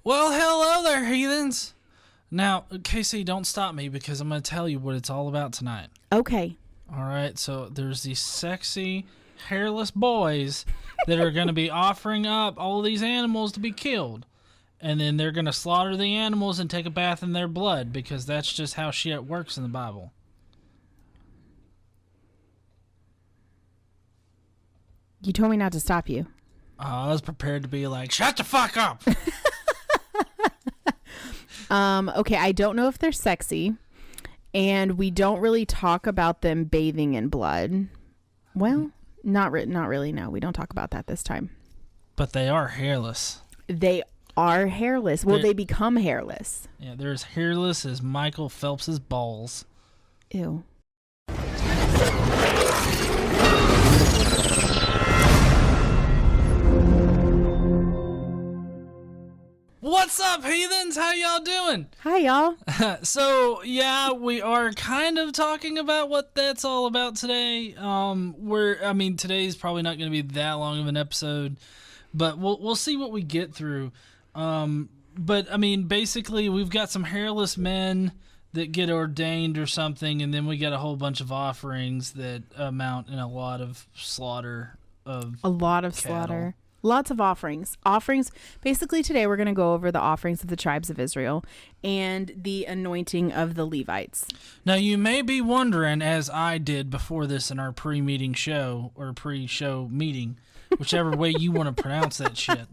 Well, hello there, heathens. Now, Casey, don't stop me because I'm going to tell you what it's all about tonight. Okay. All right, so there's these sexy, hairless boys that are going to be offering up all these animals to be killed. And then they're going to slaughter the animals and take a bath in their blood because that's just how shit works in the Bible. You told me not to stop you. I was prepared to be like, shut the fuck up. Okay, I don't know if they're sexy, and we don't really talk about them bathing in blood. Well, not really. No, we don't talk about that this time. But they are hairless. They are hairless. Well, they become hairless. Yeah, they're as hairless as Michael Phelps's balls. Ew. What's up, heathens? How y'all doing? Hi, y'all. So, yeah, we are kind of talking about what that's all about today. Today's probably not going to be that long of an episode, but we'll see what we get through. Basically, we've got some hairless men that get ordained or something, and then we get a whole bunch of offerings that amount in a lot of slaughter of slaughter. Lots of offerings. Basically, today we're going to go over the offerings of the tribes of Israel and the anointing of the Levites. Now, you may be wondering, as I did before this in our pre-meeting show, or pre-show meeting, whichever way you want to pronounce that shit.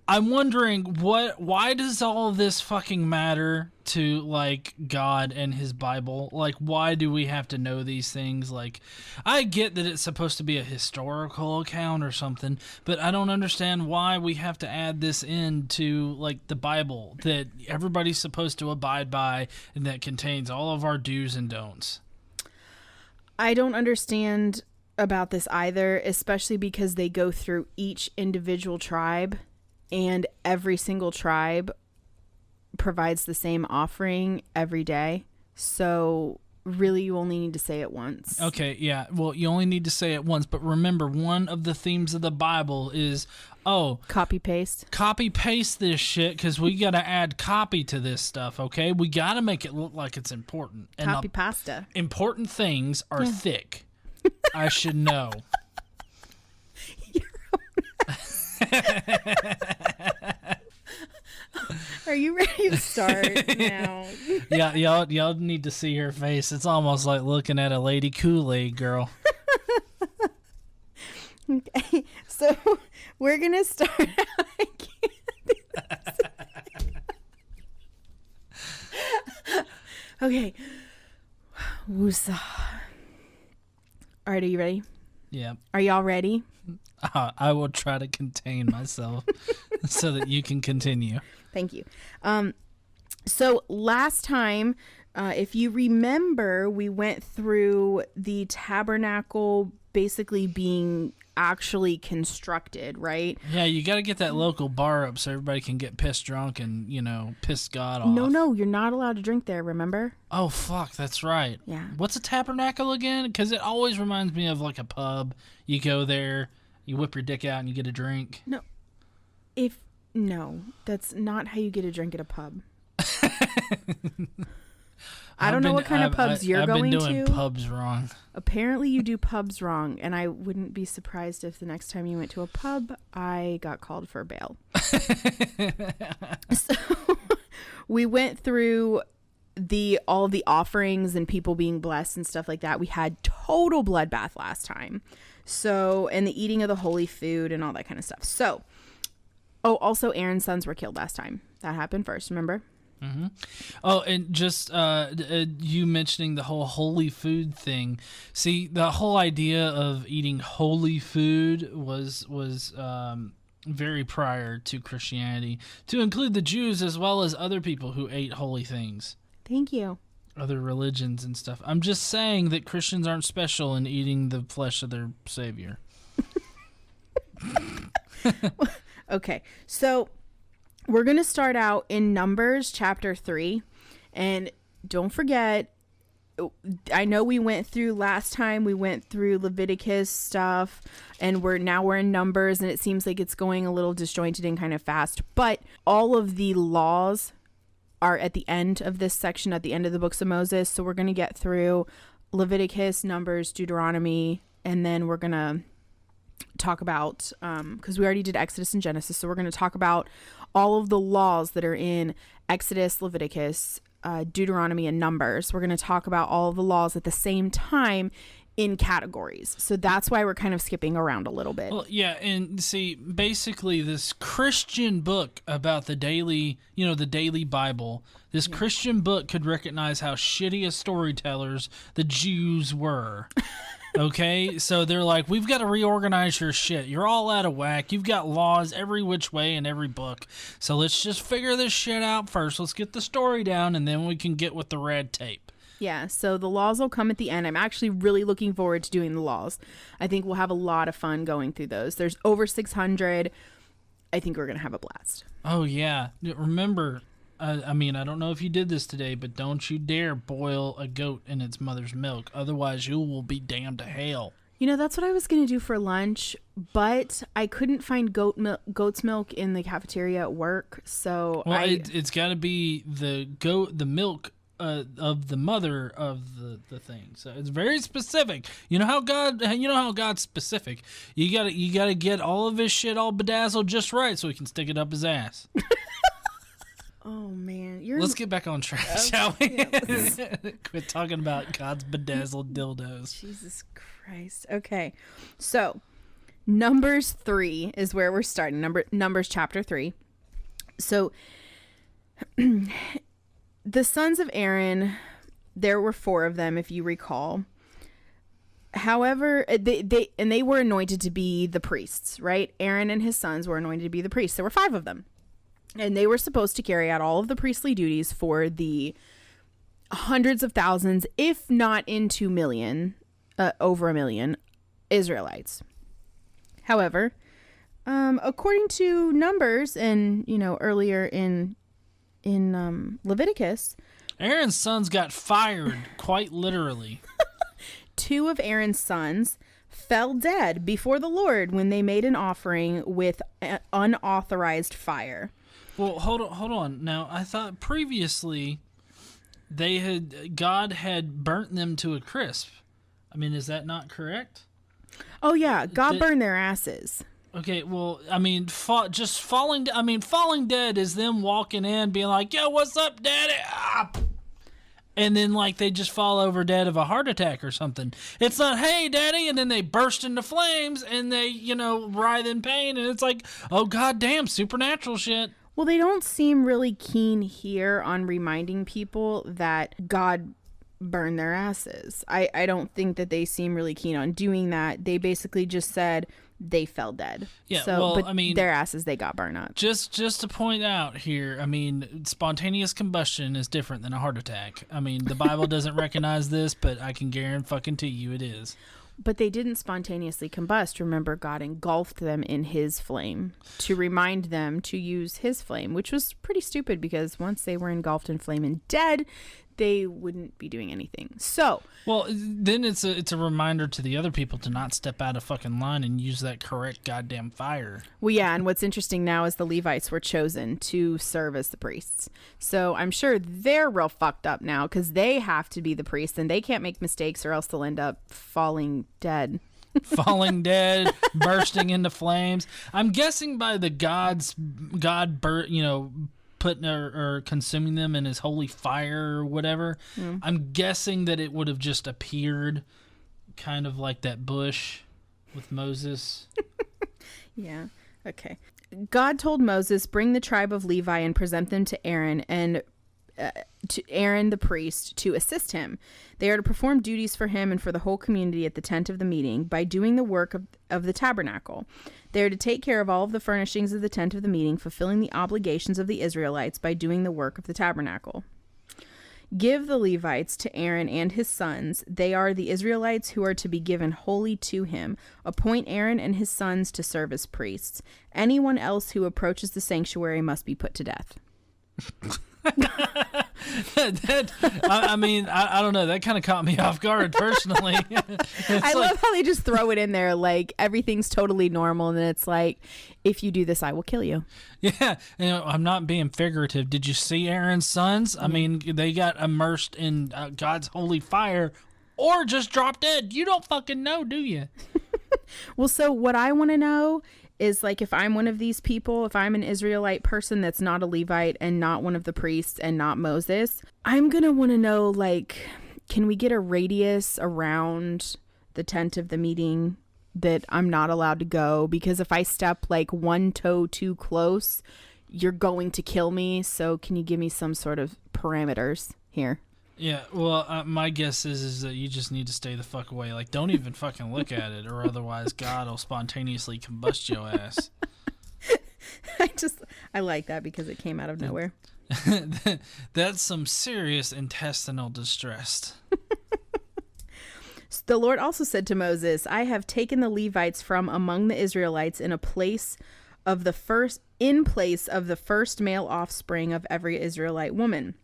I'm wondering, why does all of this fucking matter to, like, God and his Bible? Like, why do we have to know these things? Like, I get that it's supposed to be a historical account or something, but I don't understand why we have to add this into, like, the Bible that everybody's supposed to abide by and that contains all of our do's and don'ts. I don't understand about this either, especially because they go through each individual tribe. And every single tribe provides the same offering every day. So really you only need to say it once. Okay, yeah. Well, you only need to say it once. But remember, one of the themes of the Bible is, copy paste. Copy paste this shit because we got to add copy to this stuff, okay? We got to make it look like it's important. And copy pasta. Important things are thick. I should know. Are you ready to start now? Yeah, y'all need to see her face. It's almost like looking at a Lady Kool-Aid girl. Okay, so we're gonna start. I can't. Okay. Woosah. All right, are you ready? Yeah. Are y'all ready? I will try to contain myself so that you can continue. Thank you. So last time, if you remember, we went through the tabernacle basically being actually constructed, right? Yeah, you got to get that local bar up so everybody can get pissed drunk and, piss God off. No, you're not allowed to drink there, remember? Oh, fuck, that's right. Yeah. What's a tabernacle again? Because it always reminds me of like a pub. You go there, you whip your dick out and you get a drink. No, that's not how you get a drink at a pub. I don't know what kind of pubs you're going to. I've been doing pubs wrong. Apparently you do pubs wrong, and I wouldn't be surprised if the next time you went to a pub, I got called for bail. So we went through all the offerings and people being blessed and stuff like that. We had total bloodbath last time. So, and the eating of the holy food and all that kind of stuff. So, also Aaron's sons were killed last time. That happened first, remember? Mm-hmm. Oh, and just you mentioning the whole holy food thing. See, the whole idea of eating holy food was very prior to Christianity, to include the Jews as well as other people who ate holy things. Thank you. Other religions and stuff. I'm just saying that Christians aren't special in eating the flesh of their Savior. Okay, so we're going to start out in Numbers chapter 3. And don't forget, I know we went through last time, we went through Leviticus stuff, and we're in Numbers, and it seems like it's going a little disjointed and kind of fast, but all of the laws are at the end of this section, at the end of the books of Moses. So we're going to get through Leviticus, Numbers, Deuteronomy, and then we're going to talk about, because we already did Exodus and Genesis, so we're going to talk about all of the laws that are in Exodus, Leviticus, Deuteronomy, and Numbers. We're going to talk about all of the laws at the same time in categories. So that's why we're kind of skipping around a little bit. Well, yeah, and see, basically this Christian book about the daily, the daily Bible, this Christian book could recognize how shitty as storytellers the Jews were. Okay, so they're like, we've got to reorganize your shit. You're all out of whack. You've got laws every which way in every book. So let's just figure this shit out first. Let's get the story down, and then we can get with the red tape. Yeah, so the laws will come at the end. I'm actually really looking forward to doing the laws. I think we'll have a lot of fun going through those. There's over 600. I think we're going to have a blast. Oh, yeah. Remember, I don't know if you did this today, but don't you dare boil a goat in its mother's milk. Otherwise, you will be damned to hell. That's what I was going to do for lunch, but I couldn't find goat's milk in the cafeteria at work. So it's got to be the milk of the mother of the thing. So it's very specific. You know how God's specific. You gotta get all of his shit all bedazzled just right so he can stick it up his ass. Oh man, let's get back on track, shall we? Quit talking about God's bedazzled dildos. Jesus Christ. Okay, so Numbers 3 is where we're starting. Numbers chapter 3. So the sons of Aaron, there were 4 of them, if you recall. However, they were anointed to be the priests, right? Aaron and his sons were anointed to be the priests. There were 5 of them. And they were supposed to carry out all of the priestly duties for the hundreds of thousands, if not into over 1 million Israelites. However, according to Numbers and, earlier in Leviticus, Aaron's sons got fired, quite literally. 2 of Aaron's sons fell dead before the Lord when they made an offering with unauthorized fire. Well, hold on. Now, I thought previously God had burnt them to a crisp. I mean, is that not correct? Oh yeah, God burned their asses. Okay, well, I mean, falling dead is them walking in, being like, "Yo, what's up, Daddy?" Ah! And then, they just fall over dead of a heart attack or something. It's not, "Hey, Daddy," and then they burst into flames and they, writhe in pain, and it's like, oh, goddamn, supernatural shit. Well, they don't seem really keen here on reminding people that God burned their asses. I don't think that they seem really keen on doing that. They basically just said they fell dead. Yeah, so, but their asses, they got burned up. Just to point out here, spontaneous combustion is different than a heart attack. The Bible doesn't recognize this, but I can guarantee you it is. But they didn't spontaneously combust. Remember, God engulfed them in his flame to remind them to use his flame, which was pretty stupid because once they were engulfed in flame and dead, they wouldn't be doing anything. So, well, then it's a reminder to the other people to not step out of fucking line and use that correct goddamn fire. Well, yeah, and what's interesting now is the Levites were chosen to serve as the priests. So I'm sure they're real fucked up now because they have to be the priests and they can't make mistakes or else they'll end up falling dead. Falling dead, bursting into flames. I'm guessing by the God putting or consuming them in his holy fire or whatever. I'm guessing that it would have just appeared kind of like that bush with Moses. Yeah. Okay. God told Moses, "Bring the tribe of Levi and present them to Aaron and to Aaron the priest to assist him. They are to perform duties for him and for the whole community at the tent of the meeting by doing the work of the tabernacle. They are to take care of all of the furnishings of the tent of the meeting, fulfilling the obligations of the Israelites by doing the work of the tabernacle. Give the Levites to Aaron and his sons. They are the Israelites who are to be given wholly to him. Appoint Aaron and his sons to serve as priests. Anyone else who approaches the sanctuary must be put to death." I mean, I don't know. That kind of caught me off guard personally. I love how they just throw it in there like everything's totally normal, and then it's like, if you do this, I will kill you. Yeah, I'm not being figurative. Did you see Aaron's sons? I mean, they got immersed in God's holy fire, or just dropped dead. You don't fucking know, do you? Well, so what I want to know is, like, if I'm one of these people, if I'm an Israelite person that's not a Levite and not one of the priests and not Moses, I'm going to want to know, like, can we get a radius around the tent of the meeting that I'm not allowed to go? Because if I step like one toe too close, you're going to kill me. So can you give me some sort of parameters here? Yeah, well, my guess is that you just need to stay the fuck away. Like, don't even fucking look at it, or otherwise God will spontaneously combust your ass. I like that because it came out of nowhere. That's some serious intestinal distress. The Lord also said to Moses, I have taken the Levites from among the Israelites in place of the first male offspring of every Israelite woman.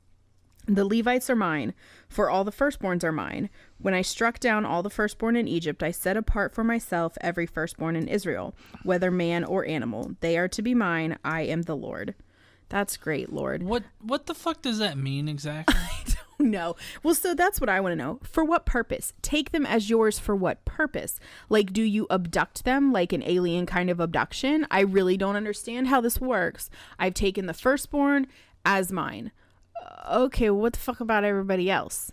The Levites are mine, for all the firstborns are mine. When I struck down all the firstborn in Egypt, I set apart for myself every firstborn in Israel, whether man or animal. They are to be mine. I am the Lord. That's great, Lord. What the fuck does that mean exactly? I don't know. Well, so that's what I want to know. For what purpose? Take them as yours for what purpose? Like, do you abduct them like an alien kind of abduction? I really don't understand how this works. I've taken the firstborn as mine. Okay, what the fuck about everybody else?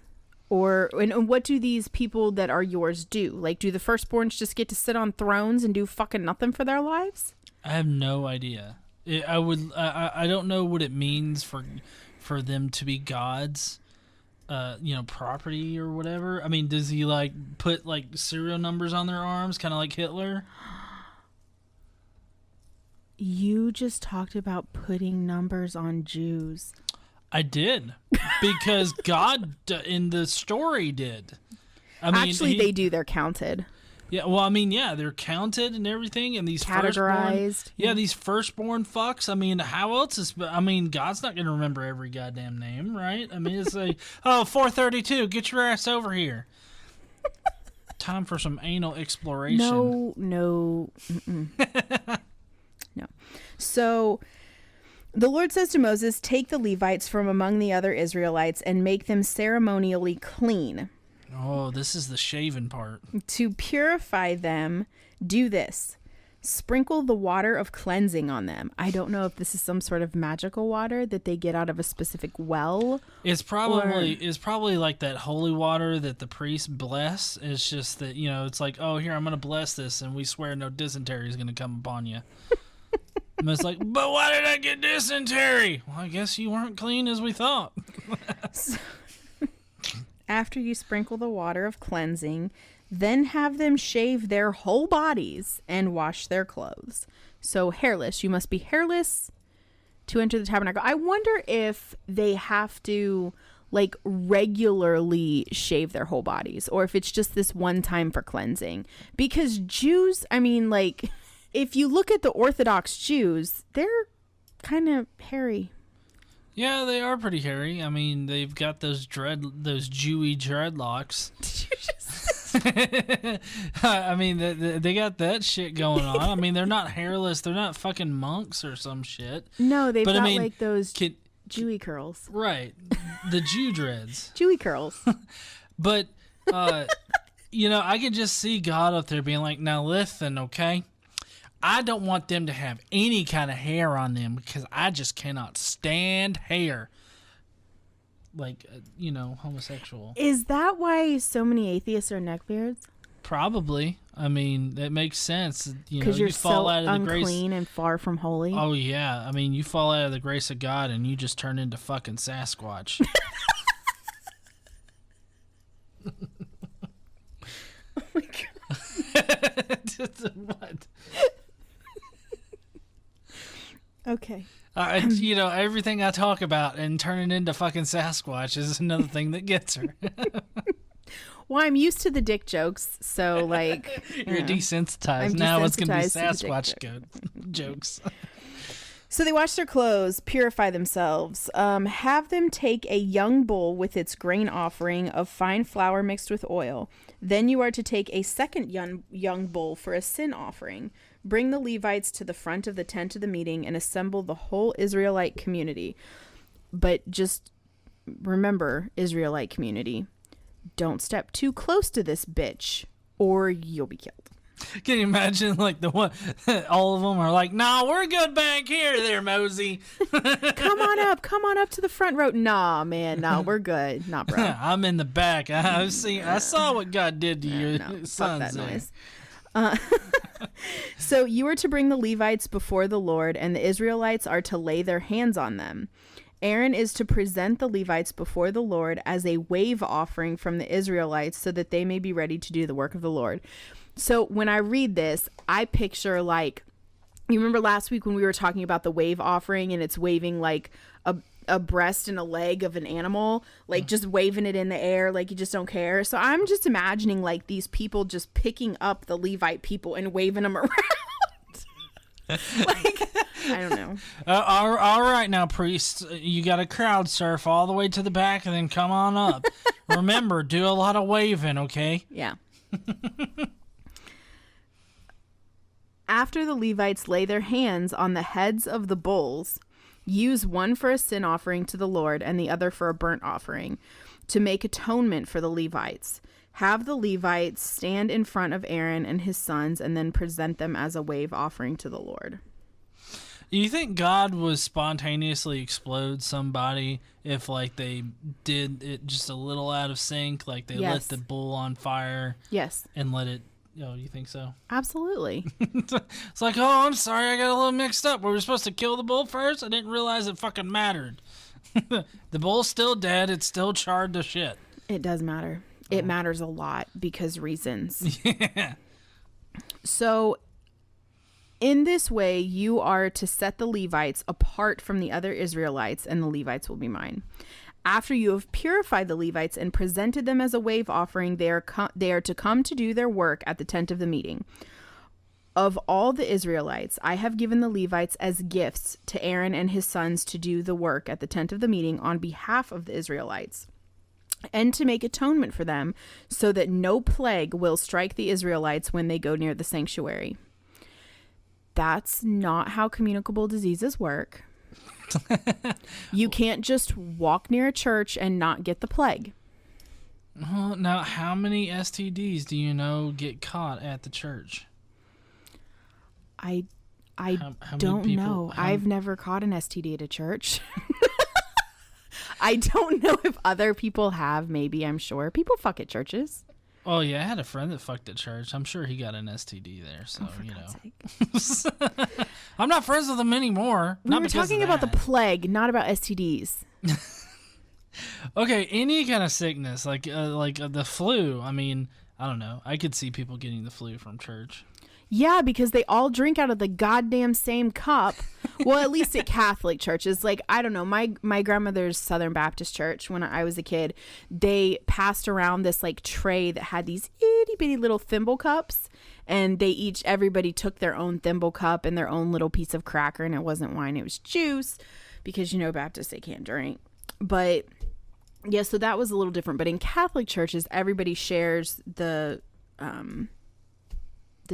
And what do these people that are yours do? Like, do the firstborns just get to sit on thrones and do fucking nothing for their lives? I have no idea. I don't know what it means for them to be gods, property or whatever. I mean, does he like put like serial numbers on their arms, kind of like Hitler? You just talked about putting numbers on Jews. I did, because God in the story did. I mean, actually, they do. They're counted. Yeah, well, I mean, yeah, they're counted and everything, and these categorized. These firstborn fucks. I mean, how else is? I mean, God's not going to remember every goddamn name, right? I mean, it's like, 432, get your ass over here. Time for some anal exploration. No. No. So the Lord says to Moses, take the Levites from among the other Israelites and make them ceremonially clean. Oh, this is the shaven part. To purify them, do this. Sprinkle the water of cleansing on them. I don't know if this is some sort of magical water that they get out of a specific well. It's probably like that holy water that the priests bless. It's just that, it's like, oh, here, I'm going to bless this, and we swear no dysentery is going to come upon you. And it's like, but why did I get dysentery? Well, I guess you weren't clean as we thought. After you sprinkle the water of cleansing, then have them shave their whole bodies and wash their clothes. So hairless. You must be hairless to enter the tabernacle. I wonder if they have to like regularly shave their whole bodies, or if it's just this one time for cleansing. Because Jews, I mean, like, if you look at the Orthodox Jews, they're kind of hairy. Yeah, they are pretty hairy. I mean, they've got those Jewy dreadlocks. Did you just I mean, they got that shit going on. I mean, they're not hairless. They're not fucking monks or some shit. No, they've got like those Jewy curls. Right. The Jew dreads. Jewy curls. But, I can just see God up there being like, now listen, okay? I don't want them to have any kind of hair on them because I just cannot stand hair. Like, homosexual. Is that why so many atheists are neckbeards? Probably. I mean, that makes sense. Because you're so unclean and far from holy. Oh, yeah. I mean, you fall out of the grace of God and you just turn into fucking Sasquatch. Oh, my God. What? Okay. Everything I talk about and turning into fucking Sasquatch is another thing that gets her. Well, I'm used to the dick jokes, so like you're desensitized. Now it's gonna be Sasquatch jokes. So they wash their clothes, purify themselves, have them take a young bull with its grain offering of fine flour mixed with oil. Then you are to take a second young bull for a sin offering. Bring the Levites to the front of the tent of the meeting and assemble the whole Israelite community. But just remember, Israelite community, don't step too close to this bitch or you'll be killed. Can you imagine, like, the one, all of them are like, nah, we're good back here there, Mosey. Come on up to the front row. Nah, man, nah, we're good. Nah, bro. I'm in the back. I saw what God did to your Fuck sons. that noise. So you are to bring the Levites before the Lord, and the Israelites are to lay their hands on them. Aaron is to present the Levites before the Lord as a wave offering from the Israelites so that they may be ready to do the work of the Lord. So when I read this, I picture, like, you remember last week when we were talking about the wave offering and it's waving like a breast and a leg of an animal, like just waving it in the air like you just don't care. So I'm just imagining like these people just picking up the Levite people and waving them around. Like, I don't know. All right now, priests, you got to crowd surf all the way to the back and then come on up. Remember, do a lot of waving, okay? Yeah. After the Levites lay their hands on the heads of the bulls, use one for a sin offering to the Lord and the other for a burnt offering to make atonement for the Levites. Have the Levites stand in front of Aaron and his sons and then present them as a wave offering to the Lord. Do you think God would spontaneously explode somebody if, like, they did it just a little out of sync, like they lit the bull on fire? Yes. And let it... Oh, you think so? Absolutely. It's like, oh, I'm sorry, I got a little mixed up. We were supposed to kill the bull first? I didn't realize it fucking mattered. The bull's still dead. It's still charred to shit. It does matter. It matters a lot because reasons. Yeah. So, in this way, you are to set the Levites apart from the other Israelites, and the Levites will be mine. After you have purified the Levites and presented them as a wave offering, they are to come to do their work at the tent of the meeting. Of all the Israelites, I have given the Levites as gifts to Aaron and his sons to do the work at the tent of the meeting on behalf of the Israelites, and to make atonement for them so that no plague will strike the Israelites when they go near the sanctuary. That's not how communicable diseases work. You can't just walk near a church and not get the plague. Well, now, how many STDs do you know get caught at the church? I how don't know. I've never caught an STD at a church. I don't know if other people have. Maybe, I'm sure. People fuck at churches. Oh, yeah, I had a friend that fucked at church. I'm sure he got an STD there, so, you know. I'm not friends with him anymore. We were talking about the plague, not about STDs. Okay, any kind of sickness, like the flu. I mean, I don't know. I could see people getting the flu from church. Yeah, because they all drink out of the goddamn same cup. Well, at least at Catholic churches. Like, I don't know, my grandmother's Southern Baptist church, when I was a kid, they passed around this, like, tray that had these itty-bitty little thimble cups, and everybody took their own thimble cup and their own little piece of cracker, and it wasn't wine, it was juice, because, you know, Baptists, they can't drink. But, yeah, so that was a little different. But in Catholic churches, everybody shares the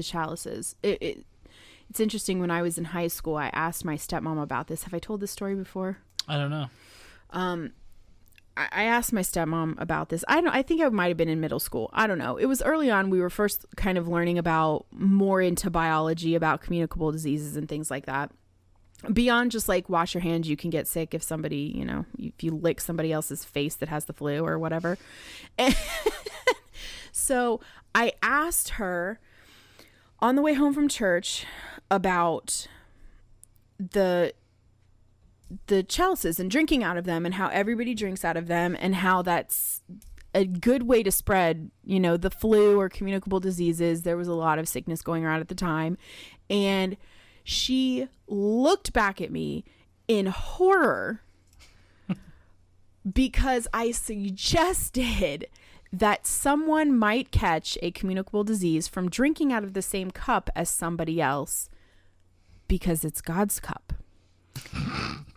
chalices. It's interesting. When I was in high school, I asked my stepmom about this. Have I told this story before? I don't know. I asked my stepmom about this. I think I might have been in middle school. I don't know. It was early on. We were first kind of learning about more into biology, about communicable diseases and things like that. Beyond just like wash your hands, you can get sick if somebody, you know, if you lick somebody else's face that has the flu or whatever. And so I asked her on the way home from church about the chalices and drinking out of them and how everybody drinks out of them and how that's a good way to spread, you know, the flu or communicable diseases. There was a lot of sickness going around at the time. And she looked back at me in horror because I suggested that someone might catch a communicable disease from drinking out of the same cup as somebody else because it's God's cup.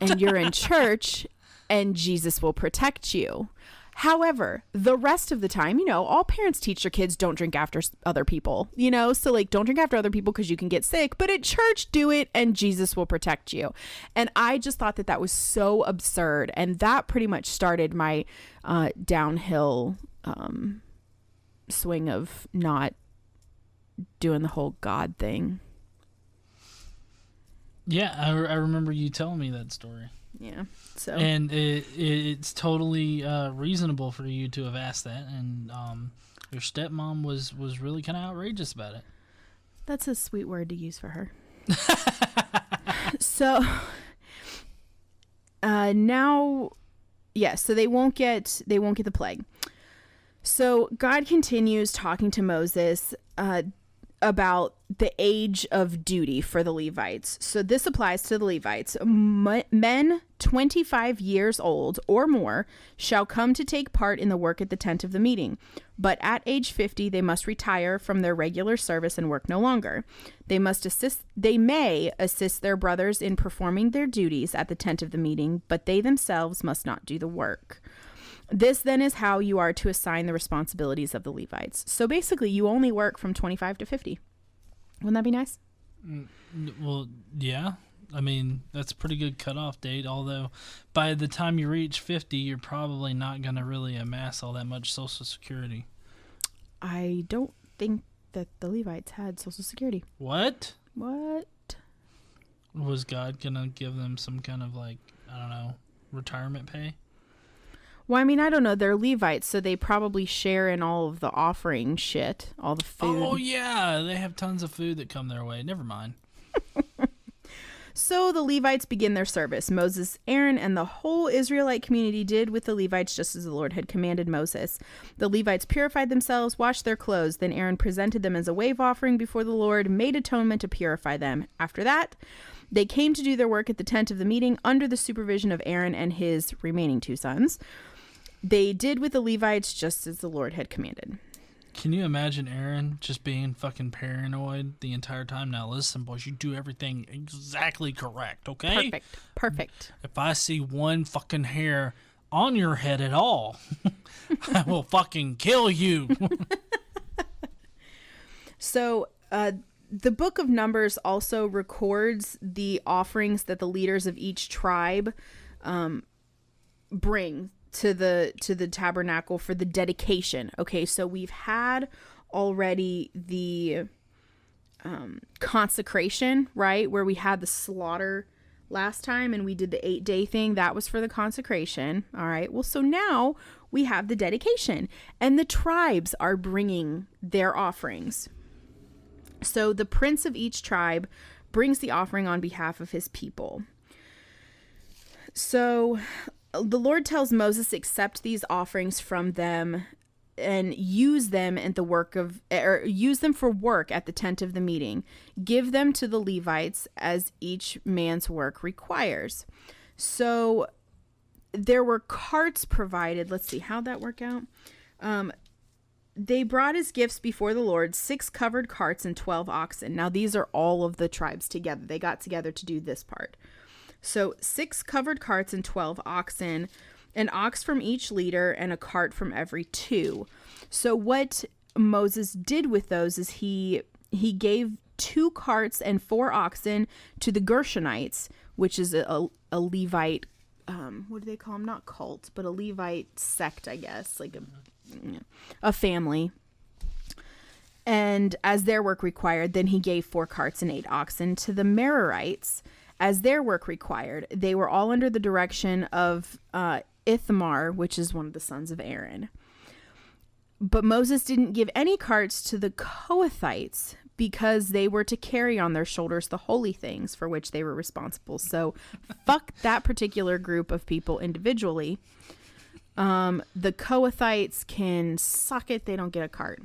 and you're in church and Jesus will protect you. However, the rest of the time, all parents teach their kids don't drink after other people, so like don't drink after other people because you can get sick, but at church do it and Jesus will protect you. And I just thought that was so absurd. And that pretty much started my downhill swing of not doing the whole God thing. Yeah, I remember you telling me that story. Yeah. So. And it's totally reasonable for you to have asked that, and your stepmom was really kind of outrageous about it. That's a sweet word to use for her. So now, so they won't get the plague. So God continues talking to Moses about the age of duty for the Levites. So this applies to the Levites. Men 25 years old or more shall come to take part in the work at the tent of the meeting. But at age 50, they must retire from their regular service and work no longer. They may assist their brothers in performing their duties at the tent of the meeting, but they themselves must not do the work. This then is how you are to assign the responsibilities of the Levites. So basically, you only work from 25 to 50. Wouldn't that be nice? Well, yeah. I mean, that's a pretty good cutoff date, although by the time you reach 50, you're probably not going to really amass all that much Social Security. I don't think that the Levites had Social Security. What? What? Was God going to give them some kind of, retirement pay? Well, I mean, I don't know. They're Levites, so they probably share in all of the offering shit, all the food. Oh, yeah. They have tons of food that come their way. Never mind. So the Levites begin their service. Moses, Aaron, and the whole Israelite community did with the Levites just as the Lord had commanded Moses. The Levites purified themselves, washed their clothes. Then Aaron presented them as a wave offering before the Lord, made atonement to purify them. After that, they came to do their work at the tent of the meeting under the supervision of Aaron and his remaining 2 sons. They did with the Levites just as the Lord had commanded. Can you imagine Aaron just being fucking paranoid the entire time? Now listen, boys, you do everything exactly correct, okay? Perfect. If I see one fucking hair on your head at all, I will fucking kill you. So, the book of Numbers also records the offerings that the leaders of each tribe bring to the tabernacle for the dedication. Okay, so we've had already the consecration, right, where we had the slaughter last time and we did the 8-day thing. That was for the consecration. All right, well, so now we have the dedication and the tribes are bringing their offerings. So the prince of each tribe brings the offering on behalf of his people. So the Lord tells Moses, accept these offerings from them and use them use them for work at the tent of the meeting. Give them to the Levites as each man's work requires. So there were carts provided. Let's see, how'd that work out? They brought as gifts before the Lord 6 covered carts and 12 oxen. Now these are all of the tribes together. They got together to do this part. So 6 covered carts and 12 oxen, an ox from each leader and a cart from every 2. So what Moses did with those is he gave 2 carts and 4 oxen to the Gershonites, which is a Levite, what do they call them? Not cult, but a Levite sect, I guess, like a family. And as their work required, then he gave 4 carts and 8 oxen to the Merarites, as their work required. They were all under the direction of Ithamar, which is one of the sons of Aaron. But Moses didn't give any carts to the Kohathites because they were to carry on their shoulders the holy things for which they were responsible. So fuck that particular group of people individually. The Kohathites can suck it. They don't get a cart.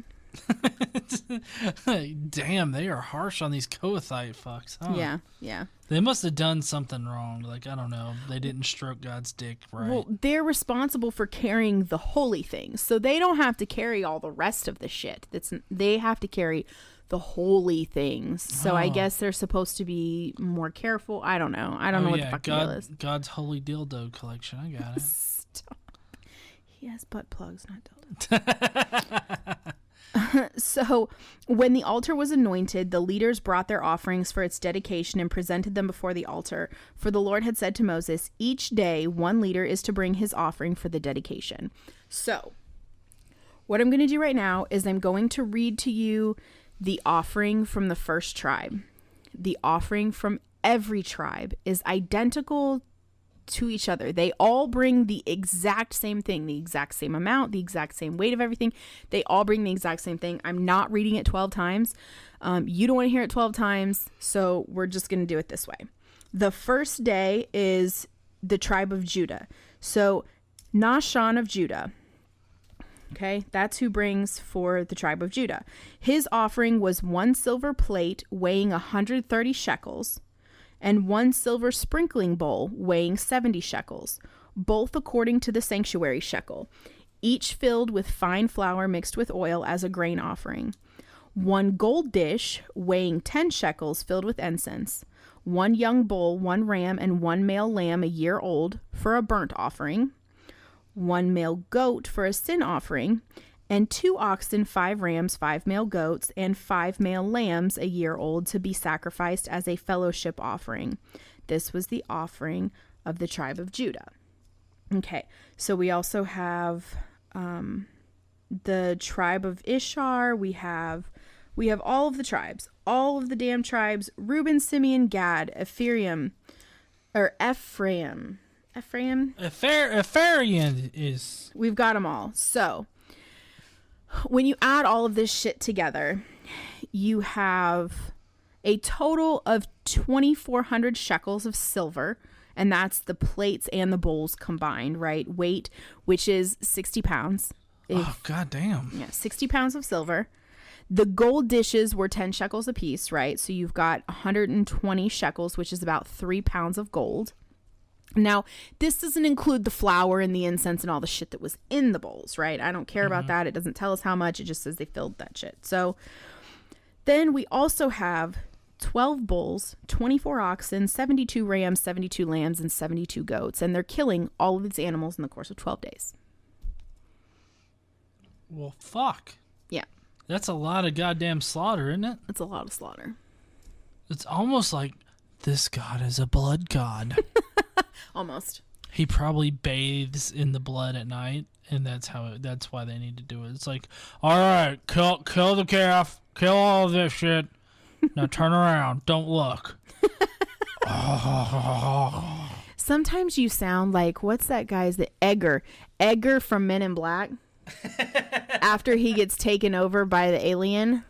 Damn, they are harsh on these Kohathite fucks, huh? Yeah, yeah. They must have done something wrong. Like, I don't know. They didn't stroke God's dick right. Well, they're responsible for carrying the holy things. So they don't have to carry all the rest of the shit. They have to carry the holy things. So I guess they're supposed to be more careful. I don't know. I don't know what the fuck deal is. God's holy dildo collection. I got it. Stop. He has butt plugs, not dildos. So when the altar was anointed, the leaders brought their offerings for its dedication and presented them before the altar. For the Lord had said to Moses, each day one leader is to bring his offering for the dedication. So what I'm going to do right now is I'm going to read to you the offering from the first tribe. The offering from every tribe is identical to each other. They all bring the exact same thing, the exact same amount, the exact same weight of everything. They all bring the exact same thing. I'm not reading it 12 times. You don't want to hear it 12 times, so we're just going to do it this way. The first day is the tribe of Judah. So Nahshon of Judah. Okay, that's who brings for the tribe of Judah. His offering was 1 silver plate weighing 130 shekels. And 1 silver sprinkling bowl weighing 70 shekels, both according to the sanctuary shekel, each filled with fine flour mixed with oil as a grain offering. 1 gold dish weighing 10 shekels filled with incense, 1 young bull, 1 ram, and 1 male lamb a year old for a burnt offering, 1 male goat for a sin offering, and 2 oxen, 5 rams, 5 male goats, and 5 male lambs a year old to be sacrificed as a fellowship offering. This was the offering of the tribe of Judah. Okay, so we also have the tribe of Ishar. We have all of the tribes, all of the damn tribes: Reuben, Simeon, Gad, Ephraim. Ephraim is. We've got them all. So when you add all of this shit together, you have a total of 2,400 shekels of silver, and that's the plates and the bowls combined, right? Weight, which is 60 pounds. Oh, goddamn. Yeah, 60 pounds of silver. The gold dishes were 10 shekels apiece, right? So you've got 120 shekels, which is about 3 pounds of gold. Now, this doesn't include the flour and the incense and all the shit that was in the bowls, right? I don't care about that. It doesn't tell us how much. It just says they filled that shit. So then we also have 12 bulls, 24 oxen, 72 rams, 72 lambs, and 72 goats. And they're killing all of these animals in the course of 12 days. Well, fuck. Yeah. That's a lot of goddamn slaughter, isn't it? It's a lot of slaughter. It's almost like this god is a blood god. Almost. He probably bathes in the blood at night, and that's why they need to do it. It's like, all right, kill the calf, kill all of this shit. Now turn around, don't look. Sometimes you sound like, what's that guy's the Edgar from Men in Black. After he gets taken over by the alien.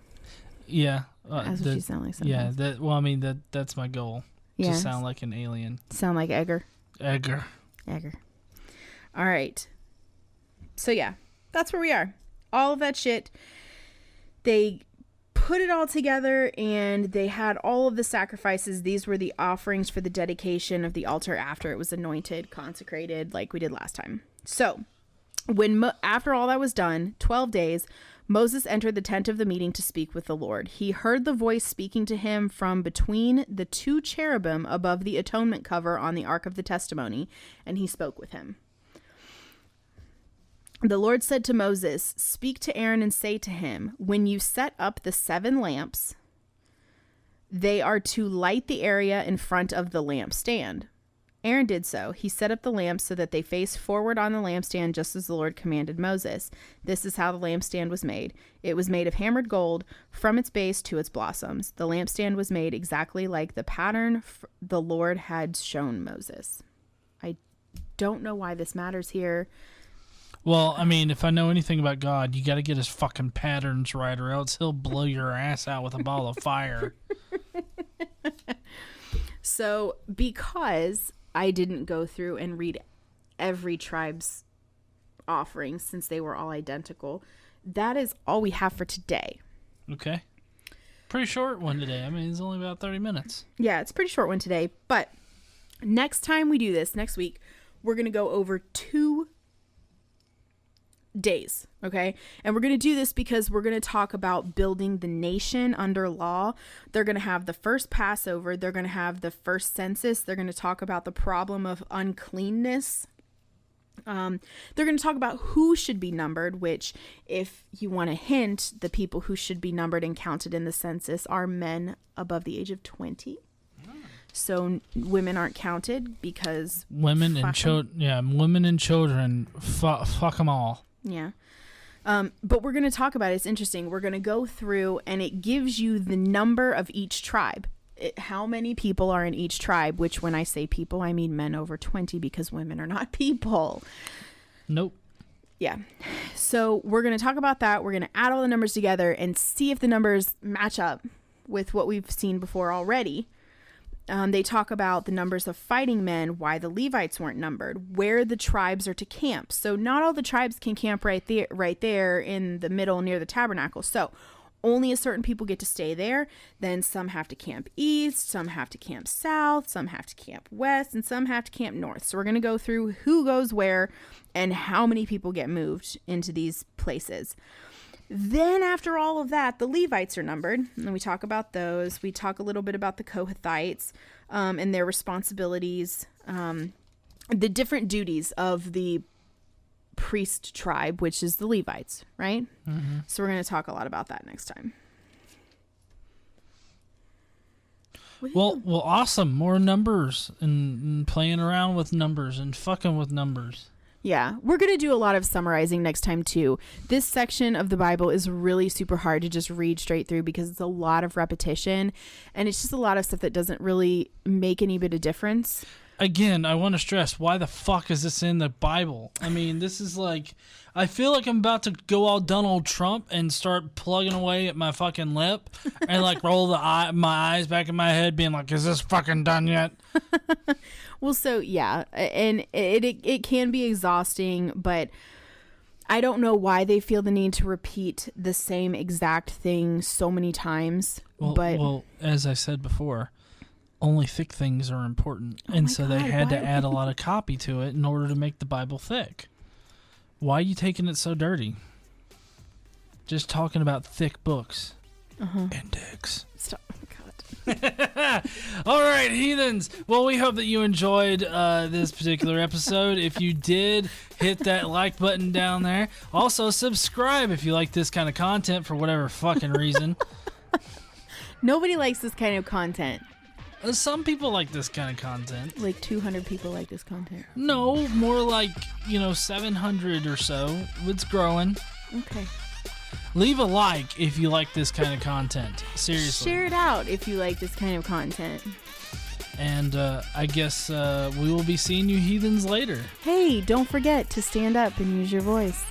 Yeah, that's what you sound like sometimes. Yeah, that's my goal. To sound like an alien. Sound like Edgar. Edgar. All right. So yeah, that's where we are. All of that shit. They put it all together and they had all of the sacrifices. These were the offerings for the dedication of the altar after it was anointed, consecrated, like we did last time. So after all that was done, 12 days, Moses entered the tent of the meeting to speak with the Lord. He heard the voice speaking to him from between the 2 cherubim above the atonement cover on the Ark of the Testimony, and he spoke with him. The Lord said to Moses, "Speak to Aaron and say to him, when you set up the 7 lamps, they are to light the area in front of the lampstand." Aaron did so. He set up the lamps so that they faced forward on the lampstand, just as the Lord commanded Moses. This is how the lampstand was made. It was made of hammered gold from its base to its blossoms. The lampstand was made exactly like the pattern the Lord had shown Moses. I don't know why this matters here. Well, I mean, if I know anything about God, you got to get his fucking patterns right, or else he'll blow your ass out with a ball of fire. So, because I didn't go through and read every tribe's offerings since they were all identical, that is all we have for today. Okay. Pretty short one today. I mean, it's only about 30 minutes. Yeah, it's a pretty short one today. But next time we do this, next week, we're going to go over 2 days, okay? And we're going to do this because we're going to talk about building the nation under law. They're going to have the first Passover. They're going to have the first census. They're going to talk about the problem of uncleanness. They're going to talk about who should be numbered, which, if you want a hint, the people who should be numbered and counted in the census are men above the age of 20. So women aren't counted because women and children, fuck them all. Yeah. But we're going to talk about it. It's interesting. We're going to go through, and it gives you the number of each tribe. How many people are in each tribe, which when I say people, I mean men over 20 because women are not people. Nope. Yeah. So we're going to talk about that. We're going to add all the numbers together and see if the numbers match up with what we've seen before already. They talk about the numbers of fighting men, why the Levites weren't numbered, where the tribes are to camp. So not all the tribes can camp right there in the middle near the tabernacle. So only a certain people get to stay there. Then some have to camp east, some have to camp south, some have to camp west, and some have to camp north. So we're going to go through who goes where and how many people get moved into these places. Then after all of that, the Levites are numbered, and we talk about those. We talk a little bit about the Kohathites and their responsibilities, the different duties of the priest tribe, which is the Levites, right? Mm-hmm. So we're going to talk a lot about that next time. Well, awesome. More numbers and playing around with numbers and fucking with numbers. Yeah, we're going to do a lot of summarizing next time too. This section of the Bible is really super hard to just read straight through because it's a lot of repetition and it's just a lot of stuff that doesn't really make any bit of difference. Again, I want to stress, why the fuck is this in the Bible? I mean, this is like, I feel like I'm about to go all Donald Trump and start plugging away at my fucking lip and like roll my eyes back in my head being like, is this fucking done yet? Well, so yeah, and it can be exhausting, but I don't know why they feel the need to repeat the same exact thing so many times. Well, as I said before, only thick things are important, and so they had to add a lot of copy to it in order to make the Bible thick. Why are you taking it so dirty? Just talking about thick books and dicks. Stop. All right, heathens. Well, we hope that you enjoyed this particular episode. If you did, hit that like button down there. Also, subscribe if you like this kind of content for whatever fucking reason. Nobody likes this kind of content. Some people like this kind of content. Like 200 people like this content. No, more like, 700 or so. It's growing. Okay. Leave a like if you like this kind of content. Seriously. Share it out if you like this kind of content. And I guess we will be seeing you heathens later. Hey, don't forget to stand up and use your voice.